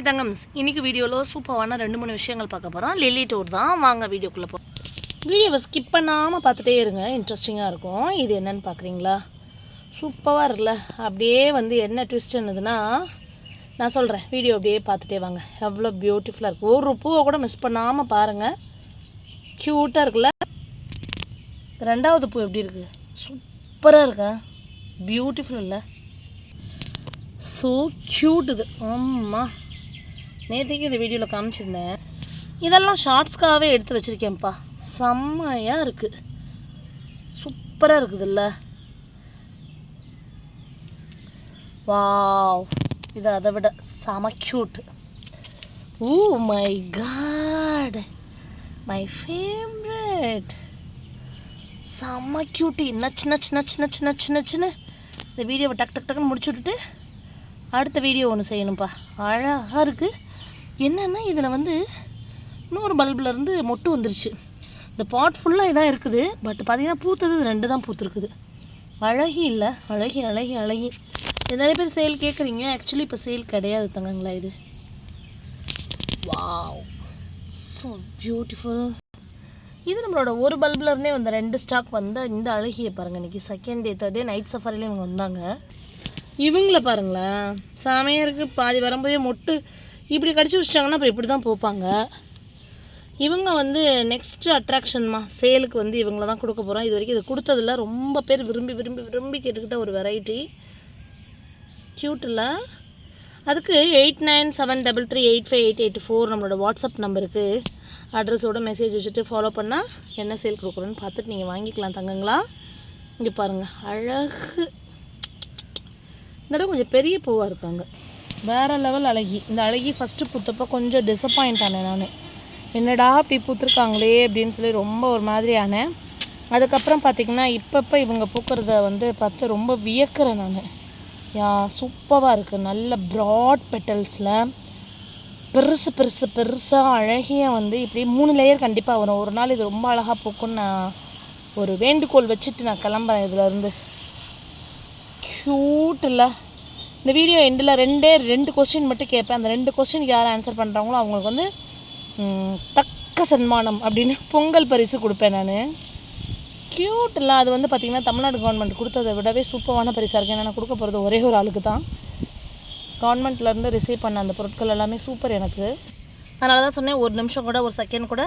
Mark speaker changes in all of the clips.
Speaker 1: குட்டி தங்கம்ஸ் இன்றைக்கி வீடியோவில் சூப்பரான 2-3 விஷயங்கள் பார்க்க போகிறோம். லில்லி டூர் தான். வாங்க வீடியோக்குள்ளே போ. வீடியோவை ஸ்கிப் பண்ணாமல் பார்த்துட்டே இருங்க, இன்ட்ரெஸ்டிங்காக இருக்கும். இது என்னென்னு பார்க்குறீங்களா? சூப்பராக இருக்குல்ல? அப்படியே என்ன ட்விஸ்ட் என்னதுன்னா நான் சொல்கிறேன், வீடியோ அப்படியே பார்த்துட்டே வாங்க. எவ்வளோ பியூட்டிஃபுல்லாக இருக்குது. ஒரு பூவை கூட மிஸ் பண்ணாமல் பாருங்கள். க்யூட்டாக இருக்குல்ல? ரெண்டாவது பூ எப்படி இருக்குது? சூப்பராக இருக்கா? பியூட்டிஃபுல் இல்லை? ஸோ க்யூட் இது. ஆமாம், நேற்றுக்கு இந்த வீடியோவில் காமிச்சிருந்தேன். இதெல்லாம் ஷார்ட்ஸ்க்காகவே எடுத்து வச்சுருக்கேன்ப்பா. செம்மையாக இருக்குது, சூப்பராக இருக்குதுல்ல? வாவ், இது அதை விட செம cute. Oh my god, my favourite. செம்ம க்யூட்டி. நச்சு நச்சு நச்சு நச்சு நச்சு நச்சுன்னு இந்த வீடியோவை டக்குன்னு முடிச்சு விட்டுட்டு அடுத்த வீடியோ ஒன்று செய்யணும்ப்பா. அழகாக இருக்குது. என்னென்னா இதில் இன்னொரு பல்பிலேருந்து மொட்டு வந்துருச்சு. இந்த பாட் ஃபுல்லாக இதான் இருக்குது. பட் பார்த்திங்கன்னா பூத்தது 2 தான் பூத்துருக்குது. அழகி இல்லை? அழகி அழகி அழகி. இது நிறைய பேர் சேல் கேட்குறீங்க. ஆக்சுவலி இப்போ சேல் கிடையாது தங்கங்களா. இது வாவ், ஸோ பியூட்டிஃபுல். இது நம்மளோட ஒரு பல்பிலருந்தே 2 ஸ்டாக் இந்த அழகியை பாருங்கள். இன்றைக்கி second day third day night சஃபாரிலே இவங்க வந்தாங்க. இவங்கள பாருங்களேன், சாமையாக இருக்குது. பாதி வரும்போதே மொட்டு இப்படி கடிச்சு வச்சிட்டாங்கன்னா அப்புறம் இப்படி தான் போப்பாங்க. இவங்க நெக்ஸ்ட்டு அட்ராக்ஷன்மா. சேலுக்கு இவங்கள தான் கொடுக்க போகிறோம். இது வரைக்கும் இது கொடுத்ததில்ல. ரொம்ப பேர் விரும்பி விரும்பி விரும்பி கேட்டுக்கிட்ட ஒரு வெரைட்டி. க்யூட் இல்லை? அதுக்கு 8973385884 நம்மளோட வாட்ஸ்அப் நம்பருக்கு அட்ரஸோட மெசேஜ் வச்சுட்டு ஃபாலோ பண்ணால் என்ன சேல் கொடுக்குறோன்னு பார்த்துட்டு நீங்கள் வாங்கிக்கலாம் தங்கங்களா. இங்கே பாருங்கள், அழகு. இந்த தடவை கொஞ்சம் பெரிய பூவாக இருக்காங்க. வேறு லெவல் அழகி. இந்த அழகி ஃபஸ்ட்டு பூத்தப்போ கொஞ்சம் டிசப்பாயிண்ட் ஆனேன் நான். என்னடா அப்படி பூத்துருக்காங்களே அப்படின்னு சொல்லி ரொம்ப ஒரு மாதிரி ஆனேன். அதுக்கப்புறம் பார்த்திங்கன்னா இப்போ இவங்க பூக்கிறத பார்த்து ரொம்ப வியக்கிறேன் நான். சூப்பராக இருக்குது. நல்ல ப்ராட் பெட்டல்ஸில் பெருசு பெருசு பெருசாக அழகியாக இப்படி 3 லேயர் கண்டிப்பாக வரும். ஒரு நாள் இது ரொம்ப அழகாக பூக்குன்னு நான் ஒரு வேண்டுகோள் வச்சுட்டு நான் கிளம்புறேன் இதிலேருந்து. க்யூட் இல்லை? இந்த வீடியோ எண்டில் 2 கொஸ்டின் மட்டும் கேட்பேன். அந்த 2 கொஸ்டினுக்கு யார் ஆன்சர் பண்ணுறாங்களோ அவங்களுக்கு தக்க சன்மானம் அப்படின்னு பொங்கல் பரிசு கொடுப்பேன் நான். க்யூட் இல்லை? அது பார்த்திங்கன்னா தமிழ்நாடு கவர்மெண்ட் கொடுத்ததை விடவே சூப்பரான பரிசாக இருக்குது. ஏன்னா நான் கொடுக்க போகிறது ஒரே ஒரு ஆளுக்கு தான். கவர்மெண்ட்லேருந்து ரிசீவ் பண்ண அந்த பொருட்கள் எல்லாமே சூப்பர் எனக்கு. அதனால தான் சொன்னேன், ஒரு நிமிஷம் கூட ஒரு செகண்ட் கூட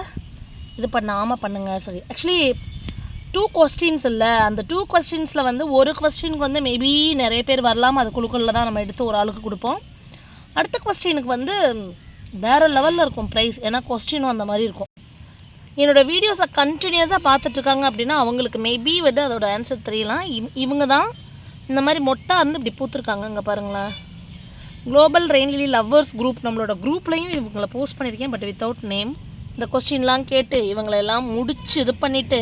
Speaker 1: இது பண்ணாமல் பண்ணுங்க சொல்லி. ஆக்சுவலி 2 கொஸ்டின்ஸ் இல்லை. அந்த 2 கொஸ்டின்ஸில் ஒரு கொஸ்டினுக்கு மேபி நிறைய பேர் வரலாம். அது குழுக்களில் தான் நம்ம எடுத்து ஒரு ஆளுக்கு கொடுப்போம். அடுத்த கொஸ்டினுக்கு வேறு லெவலில் இருக்கும் ப்ரைஸ். ஏன்னா கொஸ்டினும் அந்த மாதிரி இருக்கும். என்னோடய வீடியோஸை கண்டினியூஸாக பார்த்துட்ருக்காங்க அப்படின்னா அவங்களுக்கு மேபி அதோட ஆன்சர் தெரியலாம். இவங்க தான் இந்த மாதிரி மொட்டா இப்படி பூத்துருக்காங்க. இங்கே பாருங்களேன், குளோபல் ரெயின்லிலி லவ்வர்ஸ் குரூப் நம்மளோட குரூப்லேயும் இவங்களை போஸ்ட் பண்ணியிருக்கேன். But without name. இந்த கொஸ்டின்லாம் கேட்டு இவங்களெல்லாம் முடித்து இது பண்ணிவிட்டு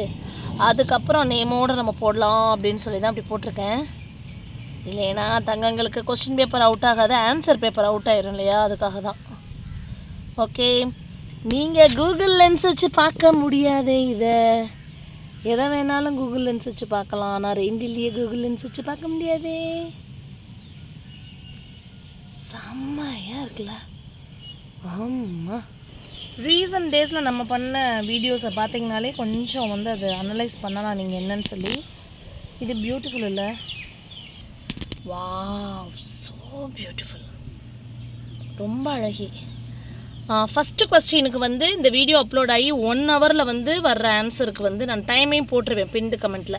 Speaker 1: அதுக்கப்புறம் நேமோடு நம்ம போடலாம் அப்படின்னு சொல்லி தான் அப்படி போட்டிருக்கேன். இல்லைன்னா தங்கங்களுக்கு கொஸ்டின் பேப்பர் அவுட் ஆகாது, ஆன்சர் பேப்பர் அவுட் ஆயிரும் இல்லையா? அதுக்காக தான். ஓகே, நீங்கள் கூகுள் லென்ஸ் வச்சு பார்க்க முடியாது. எதை வேணாலும் கூகுள் லென்ஸ் வச்சு பார்க்கலாம். ஆனால் ரெயின்லிலியே கூகுள் லென்ஸ் வச்சு பார்க்க முடியாது. செம்மையாக இருக்குல்ல? ஆமாம். ரீசன்ட் டேஸில் நம்ம பண்ண வீடியோஸை பார்த்திங்கனாலே கொஞ்சம் அது அனலைஸ் பண்ணலாம் நீங்கள் என்னன்னு சொல்லி. இது பியூட்டிஃபுல் இல்லை? Wow, so beautiful. ரொம்ப அழகி. ஃபஸ்ட்டு கொஸ்டினுக்கு இந்த வீடியோ அப்லோட் ஆகி 1 ஹவரில் வர்ற ஆன்சருக்கு நான் டைமையும் போட்டுருவேன் பின்டு கமெண்ட்டில்.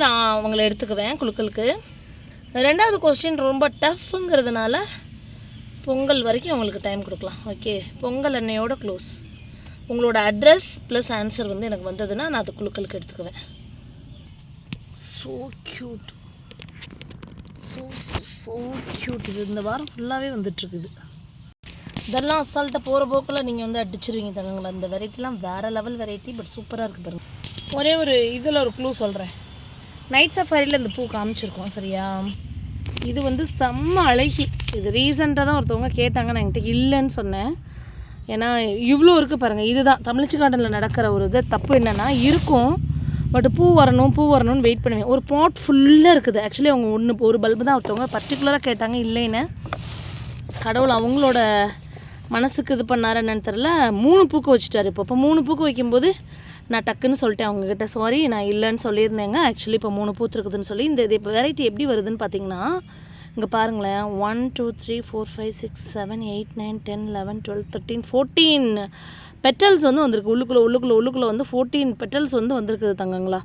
Speaker 1: நான் அவங்கள எடுத்துக்குவேன் குழுக்களுக்கு. 2வது கொஸ்டின் ரொம்ப டஃப்புங்கிறதுனால பொங்கல் வரைக்கும் அவங்களுக்கு டைம் கொடுக்கலாம். ஓகே, பொங்கல் அன்னையோட க்ளோஸ். உங்களோட அட்ரஸ் ப்ளஸ் ஆன்சர் எனக்கு வந்ததுன்னா நான் அது குழுக்களுக்கு எடுத்துக்குவேன். So cute, so so so cute. இது இந்த வாரம் ஃபுல்லாகவே வந்துட்டுருக்குது. இதெல்லாம் அசால்ட்டாக போகிற போக்கில் நீங்கள் அடிச்சிருவீங்க தங்கங்களா. இந்த வெரைட்டிலாம் வேறு லெவல் வெரைட்டி. பட் சூப்பராக இருக்குது பாருங்கள். ஒரே ஒரு இதில் ஒரு க்ளூ சொல்கிறேன். நைட் சஃபாரியில் இந்த பூ காமிச்சிருக்கோம் சரியா? இது செம்ம அழகி. இது ரீசெண்டாக தான் ஒருத்தவங்க கேட்டாங்க, நான் என்கிட்ட இல்லைன்னு சொன்னேன். ஏன்னா இவ்வளோ இருக்குது பாருங்கள். இதுதான் தமிழ்ச்சி கார்டனில் நடக்கிற ஒரு தப்பு என்னென்னா இருக்கும். பட் பூ வரணும்னு வெயிட் பண்ணுவேன். ஒரு பாட் ஃபுல்லாக இருக்குது. ஆக்சுவலி அவங்க ஒரு பல்பு தான் ஒருத்தவங்க பர்டிகுலராக கேட்டாங்க, இல்லைன்னு கடவுள் அவங்களோட மனசுக்கு இது பண்ணார் என்னன்னு தெரில, 3 பூக்கு வச்சுட்டார். இப்போ 3 பூக்கு வைக்கும்போது நான் டக்குன்னு சொல்லிட்டேன் அவங்கக்கிட்ட, சாரி நான் இல்லைன்னு சொல்லியிருந்தேங்க, ஆக்சுவலி இப்போ 3 பூத்து இருக்குதுன்னு சொல்லி. இந்த இது இப்போ வெரைட்டி எப்படி வருதுன்னு பார்த்தீங்கன்னா, இங்கே பாருங்களேன், 1 2 3 4 5 6 7 8 9 10 11 12 13 14 பெட்டல்ஸ் வந்து வந்திருக்கு. உள்ளுக்குள்ளே வந்து 14 பெட்டல்ஸ் வந்து வந்திருக்குது தங்கங்களா.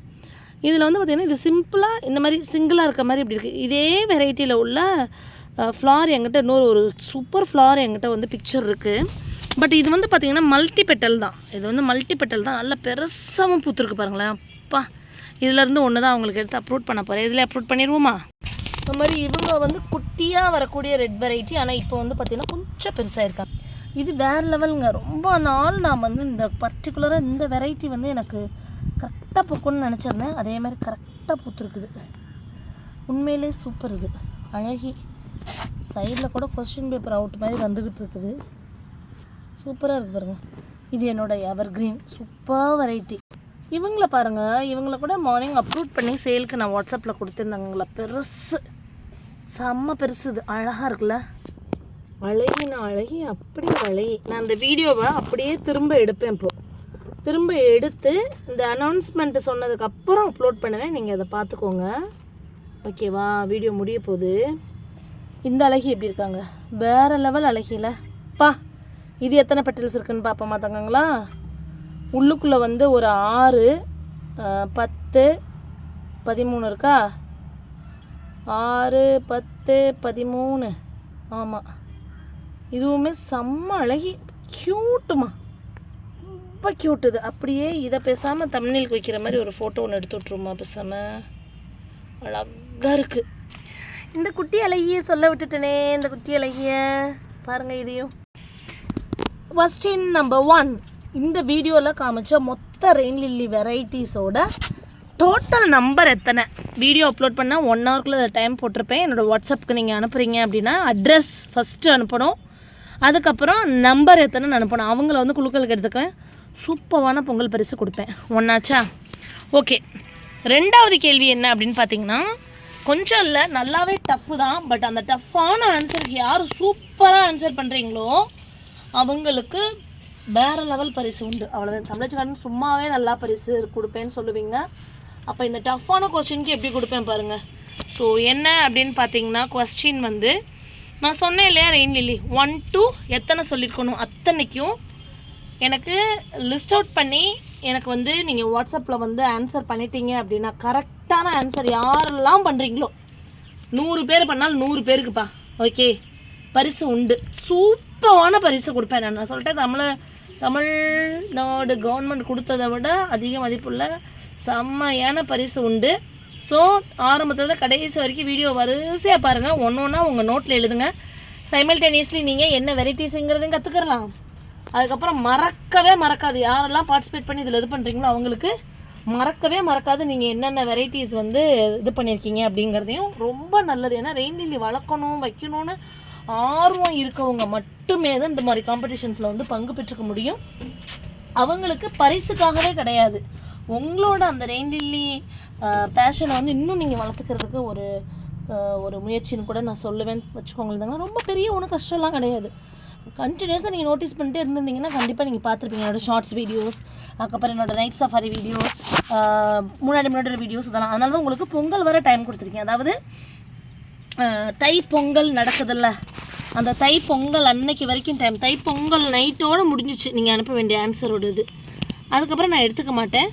Speaker 1: இதில் வந்து பார்த்திங்கன்னா இது சிம்பிளாக இந்த மாதிரி சிங்கிளாக இருக்க மாதிரி இப்படி இருக்குது. இதே வெரைட்டியில் உள்ள ஃப்ளார் என்கிட்ட ஒரு சூப்பர் ஃப்ளார் என்கிட்ட வந்து பிக்சர் இருக்குது. பட் இது வந்து பார்த்திங்கன்னா மல்டி பெட்டல் தான். இது வந்து மல்டி பெட்டல் தான், நல்லா பெருசாகவும் பூத்துருக்கு பாருங்களேன். அப்பா, இதிலேருந்து ஒன்று தான் அவங்களுக்கு எடுத்து அப்லோட் பண்ண போகிறேன். இதில் அப்லோட் பண்ணிடுவோமா? இந்த மாதிரி இவங்க வந்து குட்டியாக வரக்கூடிய ரெட் வெரைட்டி, ஆனால் இப்போ வந்து பார்த்திங்கன்னா கொஞ்சம் பெருசாக இருக்காங்க. இது வேறு லெவலுங்க. ரொம்ப நாள் நான் வந்து இந்த பர்டிகுலராக இந்த வெரைட்டி வந்து எனக்கு கரெக்டாக பூக்குன்னு நினச்சிருந்தேன். அதே மாதிரி கரெக்டாக பூத்துருக்குது. உண்மையிலே சூப்பர். இது அழகி சைடில் கூட கொஸ்டின் பேப்பர் அவுட் மாதிரி வந்துக்கிட்டு இருக்குது. சூப்பராக இருக்குது பாருங்கள். இது என்னோடய எவர் கிரீன் சூப்பர் வெரைட்டி. இவங்கள பாருங்கள், இவங்கள கூட மார்னிங் அப்லோட் பண்ணி சேலுக்கு நான் வாட்ஸ்அப்பில் கொடுத்துருந்தாங்களா. பெருசு, செம்ம பெருசு. இது அழகாக இருக்குல்ல, அழகினா அழகி, அப்படியே அழகி. நான் அந்த வீடியோவை அப்படியே திரும்ப எடுப்பேன். இப்போது திரும்ப எடுத்து இந்த அனௌன்ஸ்மெண்ட்டு சொன்னதுக்கப்புறம் அப்லோட் பண்ணுவேன். நீங்கள் அதை பார்த்துக்கோங்க, ஓகேவா? வீடியோ முடிய போகுது. இந்த அழகி எப்படி இருக்காங்க, வேறு லெவல் அழகியில் பா. இது எத்தனை பெட்டல்ஸ் இருக்குதுன்னு பார்ப்போமா தங்கங்களா? உள்ளுக்குள்ளே வந்து ஒரு 6 10 13 இருக்கா? 6 10 13. ஆமாம், இதுவுமே செம்ம அழகி, க்யூட்டுமா, ரொம்ப க்யூட்டு. இது அப்படியே இதை பேசாமல் தம்ப்நெயிலுக்கு வைக்கிற மாதிரி ஒரு ஃபோட்டோ ஒன்று எடுத்து விட்ருமா பேசாமல். அழகாக இருக்குது. இந்த குட்டி அழகியை சொல்ல விட்டுட்டேனே, இந்த குட்டி அழகியை பாருங்கள். இதையும் கொஸ்டின் நம்பர் 1, இந்த வீடியோவில் காமிச்ச மொத்த ரெயின் லில்லி வெரைட்டிஸோட டோட்டல் நம்பர் எத்தனை? வீடியோ அப்லோட் பண்ணால் 1 ஹவருக்குள்ளே டைம் போட்டிருப்பேன். என்னோடய வாட்ஸ்அப்புக்கு நீங்கள் அனுப்புகிறீங்க அப்படின்னா அட்ரஸ் ஃபஸ்ட்டு அனுப்பணும், அதுக்கப்புறம் நம்பர் எத்தனைன்னு அனுப்பணும். அவங்கள வந்து குழுக்களுக்கு எடுத்துக்குவேன். சூப்பரான பொங்கல் பரிசு கொடுப்பேன். ஒன்றாச்சா? ஓகே. 2வது கேள்வி என்ன அப்படின்னு பார்த்தீங்கன்னா, கொஞ்சம் இல்லை, நல்லாவே டஃப்பு தான். பட் அந்த டஃப்பான ஆன்சருக்கு யார் சூப்பராக ஆன்சர் பண்ணுறீங்களோ அவங்களுக்கு வேறு லெவல் பரிசு உண்டு. அவ்வளோதான். தமிழச்சிக்காரன் சும்மாவே நல்லா பரிசு கொடுப்பேன்னு சொல்லுவீங்க. அப்போ இந்த டஃப்பான கொஸ்டினுக்கு எப்படி கொடுப்பேன் பாருங்கள். ஸோ என்ன அப்படின்னு பார்த்தீங்கன்னா, கொஸ்டின் வந்து நான் சொன்னேன் இல்லையா, ரெயின் லில்லி 1 to எத்தனை சொல்லியிருக்கணும் அத்தனைக்கும் எனக்கு லிஸ்ட் அவுட் பண்ணி எனக்கு வந்து நீங்கள் வாட்ஸ்அப்பில் வந்து ஆன்சர் பண்ணிட்டீங்க அப்படின்னா, கரெக்டான ஆன்சர் யாரெல்லாம் பண்ணுறீங்களோ 100 பேர் பண்ணாலும் 100 பேருக்குப்பா, ஓகே, பரிசு உண்டு. சூப்பரான பரிசு கொடுப்பேன். நான் சொல்லிட்டேன், தமிழ்நாடு கவர்மெண்ட் கொடுத்ததை விட அதிக மதிப்புள்ள செம்மையான பரிசு உண்டு. ஸோ ஆரம்பத்தில் கடைசி வரைக்கும் வீடியோ வரிசையாக பாருங்கள். ஒன்றா உங்கள் நோட்டில் எழுதுங்க. சைமல்டேனியஸ்லி நீங்கள் என்ன வெரைட்டிஸுங்கிறதையும் கற்றுக்கலாம். அதுக்கப்புறம் மறக்கவே மறக்காது, யாரெல்லாம் பார்ட்டிசிபேட் பண்ணி இதில் இது பண்ணுறீங்களோ அவங்களுக்கு மறக்கவே மறக்காது நீங்கள் என்னென்ன வெரைட்டிஸ் வந்து இது பண்ணியிருக்கீங்க அப்படிங்கிறதையும். ரொம்ப நல்லது. ஏன்னா ரெயின் லில்லி வளர்க்கணும் வைக்கணும்னு ஆர்வம் இருக்கவங்க மட்டுமே தான் இந்த மாதிரி காம்படிஷன்ஸில் வந்து பங்கு பெற்றுக்க முடியும். அவங்களுக்கு பரிசுக்காகவே கிடையாது, உங்களோட அந்த ரெயின் லில்லி பேஷனை வந்து இன்னும் நீங்கள் வளர்த்துக்கிறதுக்கு ஒரு முயற்சின்னு கூட நான் சொல்லுவேன் வச்சுக்கோங்க. ரொம்ப பெரிய ஒன்றும் கஷ்டம்லாம் கிடையாது. கண்டினியூஸாக நீங்கள் நோட்டீஸ் பண்ணிட்டே இருந்திருந்தீங்கன்னா கண்டிப்பாக நீங்கள் பார்த்துருப்பீங்க என்னோடய ஷார்ட்ஸ் வீடியோஸ், அதுக்கப்புறம் என்னோடய நைட் சஃபாரி வீடியோஸ், முன்னாடி வீடியோஸ், இதெல்லாம். அதனால தான் உங்களுக்கு பொங்கல் வர டைம் கொடுத்துருக்கேன். அதாவது தை பொங்கல் நடக்குதுல்ல, அந்த தை பொங்கல் அன்னைக்கு வரைக்கும் டைம். தை பொங்கல் நைட்டோடு முடிஞ்சிச்சு நீங்கள் அனுப்ப வேண்டிய ஆன்சரோட இது. அதுக்கப்புறம் நான் எடுத்துக்க மாட்டேன்.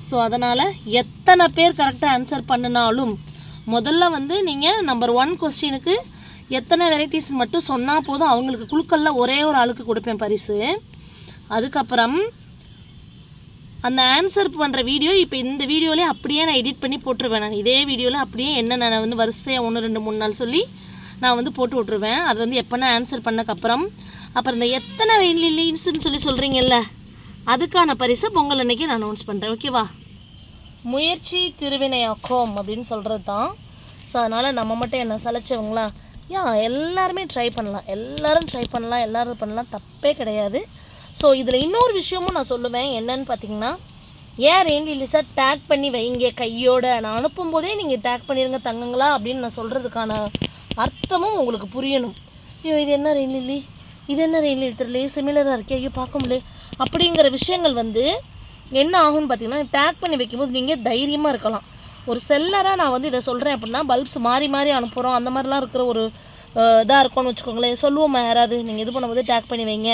Speaker 1: ஸோ அதனால் எத்தனை பேர் கரெக்டாக ஆன்சர் பண்ணினாலும் முதல்ல வந்து நீங்கள் நம்பர் 1 கொஸ்டினுக்கு எத்தனை வெரைட்டிஸ் மட்டும் சொன்னால் போதும். அவங்களுக்கு குழுக்களில் ஒரே ஒரு ஆளுக்கு கொடுப்பேன் பரிசு. அதுக்கப்புறம் அந்த ஆன்சர் பண்ணுற வீடியோ இப்போ இந்த வீடியோவிலே அப்படியே நான் எடிட் பண்ணி போட்டுருவேன். நான் இதே வீடியோவில் அப்படியே என்ன நான் வந்து வரிசையாக 1 2 3 நாள் சொல்லி நான் வந்து போட்டு விட்ருவேன். அது வந்து எப்போனா ஆன்சர் பண்ணக்கப்புறம் அப்புறம் இந்த எத்தனை ரெயின் லில்லிஸ்ன்னு சொல்கிறீங்கல்ல, அதுக்கான பரிசை பொங்கல் அன்னைக்கு நான் அனௌன்ஸ் பண்ணுறேன், ஓகேவா? முயற்சி திருவினையாக்கும் அப்படின்னு சொல்கிறது தான். ஸோ அதனால் நம்ம மட்டும் என்ன சலைச்சவங்களா? எல்லாருமே ட்ரை பண்ணலாம், எல்லோரும் ட்ரை பண்ணலாம், எல்லோரும் பண்ணலாம், தப்பே கிடையாது. ஸோ இதில் இன்னொரு விஷயமும் நான் சொல்லுவேன். என்னன்னு பார்த்தீங்கன்னா, ஏன் ரெயின் லில்லிஸை டேக் பண்ணி வைங்க கையோட, நான் அனுப்பும்போதே நீங்கள் டேக் பண்ணிடுங்க தங்கங்களா அப்படின்னு நான் சொல்கிறதுக்கான அர்த்தமும் உங்களுக்கு புரியணும். ஐயோ இது என்ன ரெயின் லில்லி, இது என்ன ரெயின் லில்லி தெரியல, சிமிலராக இருக்கே, ஐயோ பார்க்க முடியல அப்படிங்கிற விஷயங்கள் வந்து என்ன ஆகும்னு பார்த்தீங்கன்னா டேக் பண்ணி வைக்கும்போது நீங்கள் தைரியமாக இருக்கலாம். ஒரு செல்லராக நான் வந்து இதை சொல்கிறேன் அப்படின்னா பல்ப்ஸ் மாறி மாறி அனுப்புகிறோம் அந்த மாதிரிலாம் இருக்கிற ஒரு இதாக இருக்கும்னு வச்சுக்கோங்களேன். சொல்லுவோம்மா யாராவது நீங்கள் இது பண்ணும்போது டேக் பண்ணி வைங்க,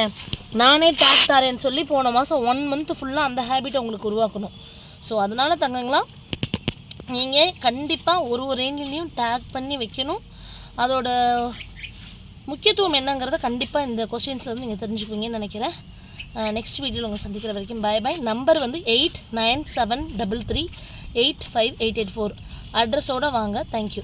Speaker 1: நானே டேக் தரேன்னு சொல்லி போன மாதம் 1 மந்த் ஃபுல்லாக அந்த ஹேபிட்டை உங்களுக்கு உருவாக்கணும். ஸோ அதனால் தங்கங்களா நீங்கள் கண்டிப்பாக ஒரு ரெயின்லையும் டேக் பண்ணி வைக்கணும். அதோட முக்கியத்துவம் என்னங்கிறத கண்டிப்பாக இந்த கொஸ்டின்ஸ் வந்து நீங்கள் தெரிஞ்சுக்குவீங்கன்னு நினைக்கிறேன். நெக்ஸ்ட் வீடியோவில் உங்களை சந்திக்கிற வரைக்கும் பாய் பாய். நம்பர் வந்து 8973385884. அட்ரஸோடு வாங்க. தேங்க்யூ.